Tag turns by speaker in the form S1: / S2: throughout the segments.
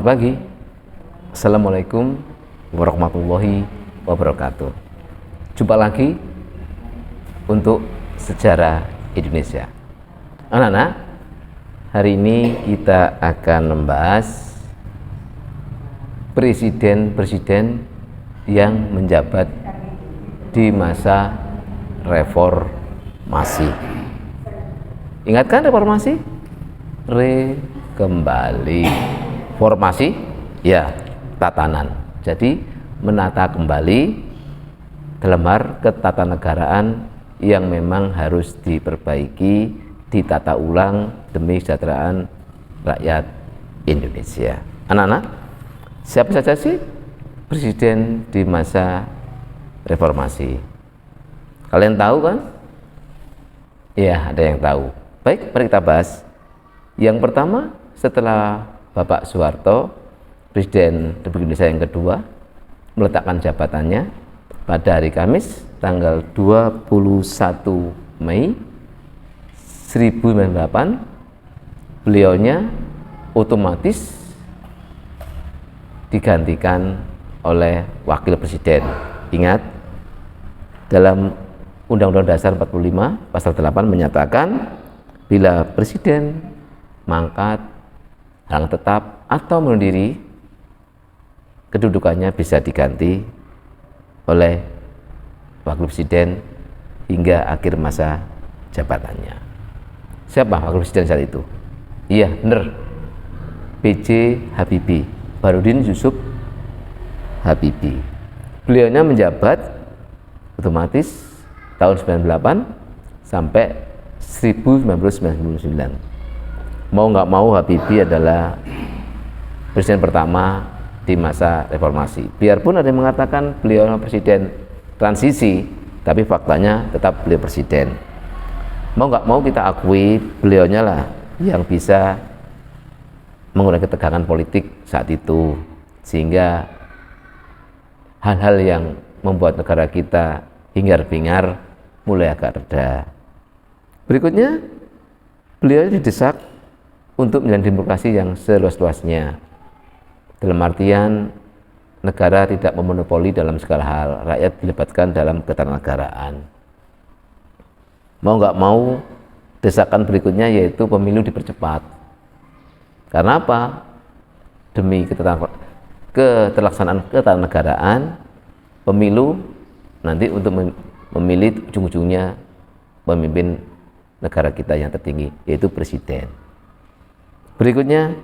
S1: Selamat pagi. Assalamualaikum warahmatullahi wabarakatuh. Jumpa lagi untuk Sejarah Indonesia. Anak-anak, hari ini kita akan membahas presiden-presiden yang menjabat di masa reformasi. Ingatkan reformasi? Kembali. Formasi, ya, tatanan. Jadi menata kembali dalam hal ketatanegaraan yang memang harus diperbaiki, ditata ulang demi kesejahteraan rakyat Indonesia. Anak-anak, siapa saja sih presiden di masa reformasi? Kalian tahu kan? Ya, ada yang tahu. Baik, mari kita bahas. Yang pertama, setelah Bapak Soeharto, Presiden Republik Indonesia yang kedua, meletakkan jabatannya pada hari Kamis tanggal 21 Mei 1998, beliaunya otomatis digantikan oleh Wakil Presiden. Ingat, dalam Undang-Undang Dasar 45 Pasal 8 menyatakan bila Presiden mangkat, halang tetap atau mengundur diri, kedudukannya bisa diganti oleh Wakil Presiden hingga akhir masa jabatannya. Siapa Wakil Presiden saat itu? Iya, benar. B.J. Habibie, Baharudin Yusuf Habibie. Beliaunya menjabat otomatis tahun 98 sampai 1999. Mau nggak mau, Habibie adalah presiden pertama di masa reformasi. Biarpun ada yang mengatakan beliau presiden transisi, tapi faktanya tetap beliau presiden. Mau nggak mau kita akui beliaunya lah yang bisa mengurangi ketegangan politik saat itu, sehingga hal-hal yang membuat negara kita hingar-bingar mulai agak reda. Berikutnya, beliau didesak untuk menjalin demokrasi yang seluas-luasnya, dalam artian negara tidak memonopoli dalam segala hal, rakyat dilibatkan dalam ketatanegaraan. Mau nggak mau, desakan berikutnya yaitu pemilu dipercepat. Karena apa? Demi keterlaksanaan ketatanegaraan, pemilu nanti untuk memilih ujung-ujungnya pemimpin negara kita yang tertinggi, yaitu presiden. Berikutnya,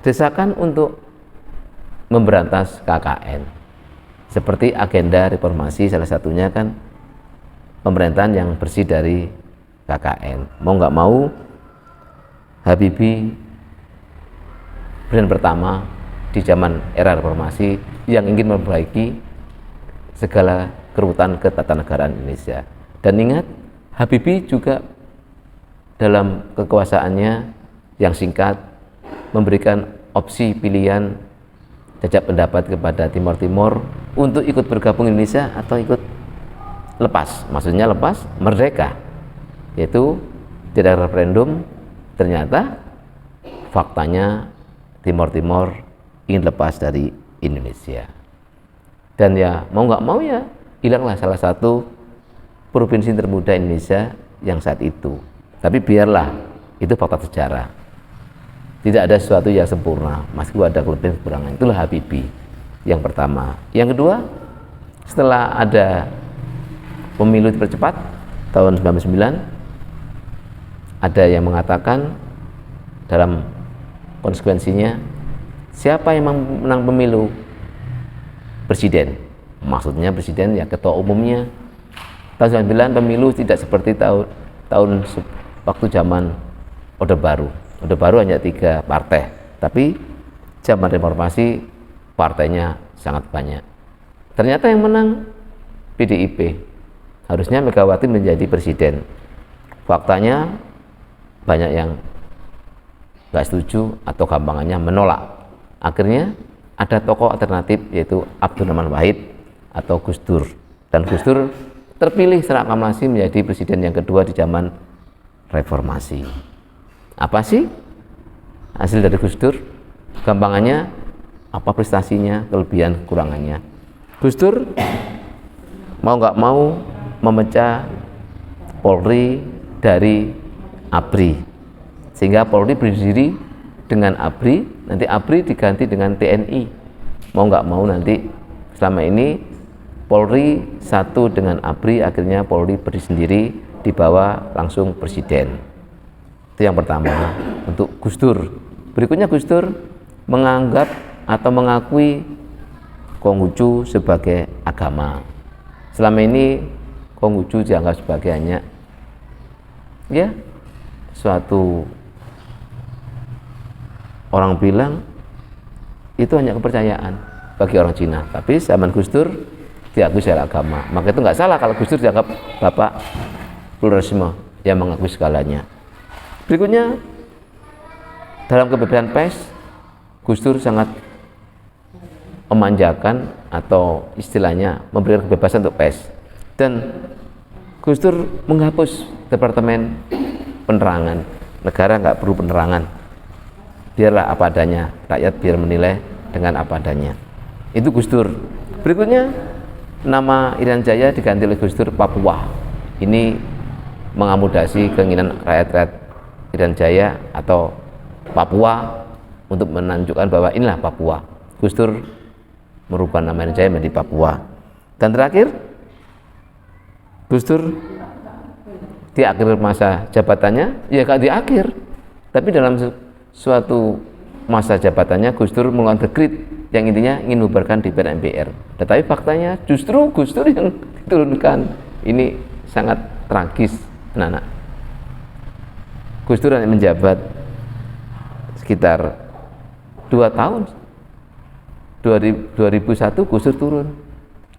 S1: desakan untuk memberantas KKN. Seperti agenda reformasi, salah satunya kan pemerintahan yang bersih dari KKN. Mau nggak mau, Habibie presiden pertama di zaman era reformasi yang ingin memperbaiki segala kerutan ketatanegaraan Indonesia. Dan ingat, Habibie juga dalam kekuasaannya yang singkat memberikan opsi pilihan jajak pendapat kepada Timor Timur untuk ikut bergabung Indonesia atau ikut lepas, maksudnya lepas merdeka, yaitu tidak referendum. Ternyata faktanya Timor Timur ingin lepas dari Indonesia, dan ya mau nggak mau ya hilanglah salah satu provinsi termuda Indonesia yang saat itu. Tapi biarlah, itu fakta sejarah. Tidak ada sesuatu yang sempurna, meskipun ada kelebihan kekurangan. Itulah Habibie yang pertama. Yang kedua, setelah ada pemilu dipercepat tahun 99, ada yang mengatakan dalam konsekuensinya, siapa yang menang pemilu? Presiden. Maksudnya presiden ya ketua umumnya. Tahun 99 pemilu tidak seperti tahun waktu zaman Orde Baru. Orde Baru hanya 3 partai, tapi zaman reformasi partainya sangat banyak. Ternyata yang menang PDIP. Harusnya Megawati menjadi presiden. Faktanya banyak yang nggak setuju atau gampangannya menolak. Akhirnya ada tokoh alternatif yaitu Abdurrahman Wahid atau Gus Dur. Dan Gus Dur terpilih secara aklamasi menjadi presiden yang kedua di zaman reformasi. Apa sih hasil dari Gus Dur? Gampangannya apa prestasinya, kelebihan, kekurangannya. Gus Dur mau nggak mau memecah Polri dari ABRI, sehingga Polri berdiri dengan ABRI, nanti ABRI diganti dengan TNI. Mau nggak mau nanti selama ini Polri satu dengan ABRI, akhirnya Polri berdiri sendiri di bawah langsung presiden. Itu yang pertama untuk Gus Dur. Berikutnya Gus Dur menganggap atau mengakui Konghucu sebagai agama. Selama ini Konghucu dianggap sebagai hanya suatu, orang bilang itu hanya kepercayaan bagi orang Cina, tapi zaman Gus Dur diakui secara agama. Maka itu nggak salah kalau Gus Dur dianggap bapak pluralisme yang mengakui segalanya. Berikutnya, dalam kebebasan pers, Gus Dur sangat memanjakan atau istilahnya memberikan kebebasan untuk pers, dan Gus Dur menghapus departemen penerangan. Negara nggak perlu penerangan, biarlah apa adanya, rakyat biar menilai dengan apa adanya. Itu Gus Dur. Berikutnya, nama Irian Jaya diganti oleh Gus Dur Papua. Ini mengakomodasi keinginan rakyat-rakyat Irian Jaya atau Papua untuk menunjukkan bahwa inilah Papua. Gus Dur merubah nama Irian Jaya menjadi Papua. Dan terakhir, Gus Dur di akhir masa jabatannya, ya gak di akhir, tapi dalam suatu masa jabatannya Gus Dur mengeluarkan dekret yang intinya ingin membubarkan DPR MPR. Tetapi faktanya justru Gus Dur yang diturunkan. Ini sangat tragis, anak-anak. Gus Dur hanya menjabat sekitar 2 tahun. 2001 Gus Dur turun.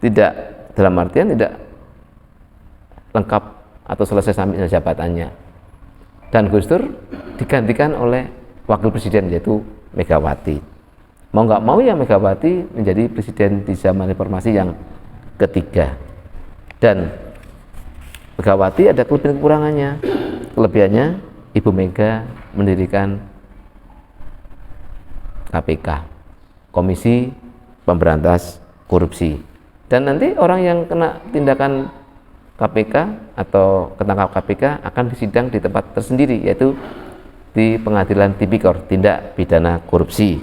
S1: Tidak, dalam artian tidak lengkap atau selesai sampai jabatannya. Dan Gus Dur digantikan oleh wakil presiden, yaitu Megawati. Mau nggak mau ya Megawati menjadi presiden di zaman reformasi yang ketiga. Dan Megawati ada kelebihan kekurangannya. Kelebihannya, Ibu Mega mendirikan KPK, Komisi Pemberantas Korupsi. Dan nanti orang yang kena tindakan KPK atau ketangkap KPK akan disidang di tempat tersendiri, yaitu di Pengadilan Tipikor Tindak Pidana Korupsi.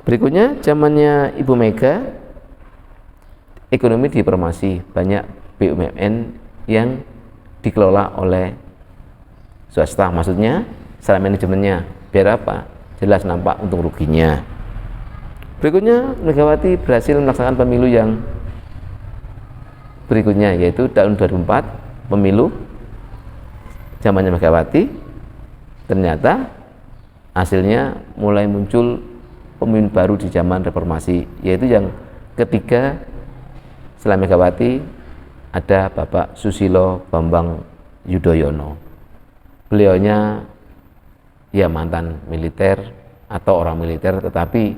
S1: Berikutnya, zamannya Ibu Mega, ekonomi direformasi, banyak BUMN yang dikelola oleh swasta, maksudnya secara manajemennya, biar apa? Jelas nampak untung ruginya. Berikutnya, Megawati berhasil melaksanakan pemilu yang berikutnya, yaitu tahun 2004 pemilu zamannya Megawati. Ternyata hasilnya mulai muncul pemimpin baru di zaman reformasi, yaitu yang ketiga setelah Megawati ada Bapak Susilo Bambang Yudhoyono. Beliaunya ya mantan militer atau orang militer, tetapi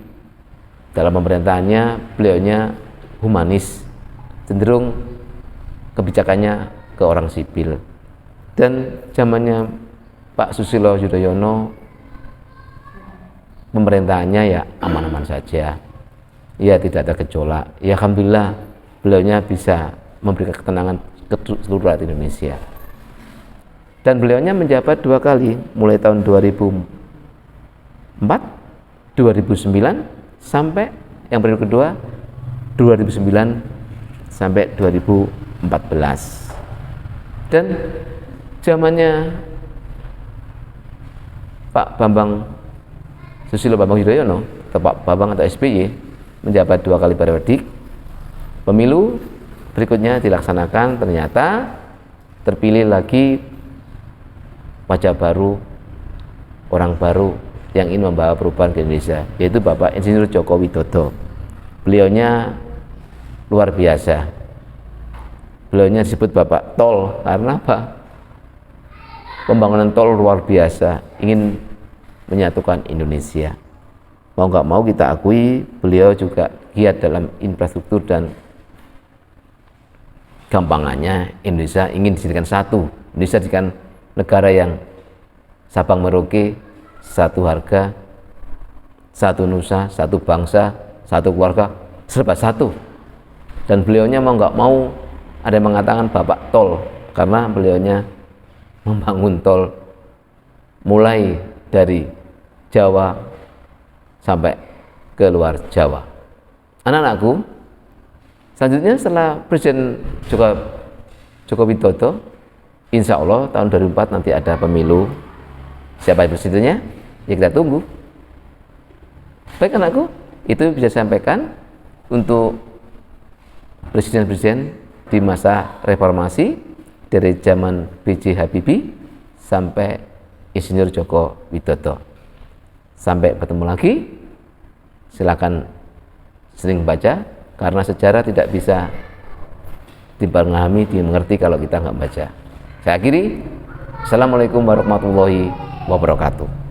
S1: dalam pemerintahannya beliaunya humanis, cenderung kebijakannya ke orang sipil. Dan zamannya Pak Susilo Yudhoyono pemerintahannya ya aman-aman saja, ya tidak ada gejolak. Ya alhamdulillah beliaunya bisa memberikan ketenangan ke seluruh rakyat Indonesia. Dan beliaunya menjabat 2 kali, mulai tahun 2004, 2009 sampai yang periode kedua 2009 sampai 2014. Dan zamannya Pak Bambang Susilo Bambang Yudhoyono atau Pak Bambang atau SBY menjabat 2 kali periodik. Pemilu berikutnya dilaksanakan, ternyata terpilih lagi wajah baru, orang baru yang ingin membawa perubahan ke Indonesia, yaitu Bapak Insinyur Joko Widodo. Beliaunya luar biasa. Beliaunya disebut Bapak Tol karena apa? Pembangunan tol luar biasa, ingin menyatukan Indonesia. Mau nggak mau kita akui, beliau juga giat dalam infrastruktur, dan gampangannya Indonesia ingin dijadikan satu. Indonesia dijadikan negara yang Sabang Merauke satu harga, satu nusa, satu bangsa, satu keluarga, serba satu. Dan beliaunya mau nggak mau, ada yang mengatakan bapak tol, karena beliaunya membangun tol mulai dari Jawa sampai ke luar Jawa. Anak-anakku, selanjutnya setelah Presiden Joko Widodo, insya Allah tahun 2004 nanti ada pemilu. Siapa presidennya? Ya kita tunggu. Baik anakku, itu bisa sampaikan untuk presiden-presiden di masa reformasi dari zaman B.J. Habibie sampai Insinyur Joko Widodo. Sampai ketemu lagi, silakan sering baca, karena sejarah tidak bisa dipahami, dimengerti kalau kita nggak baca. Saya akhiri. Assalamualaikum warahmatullahi wabarakatuh.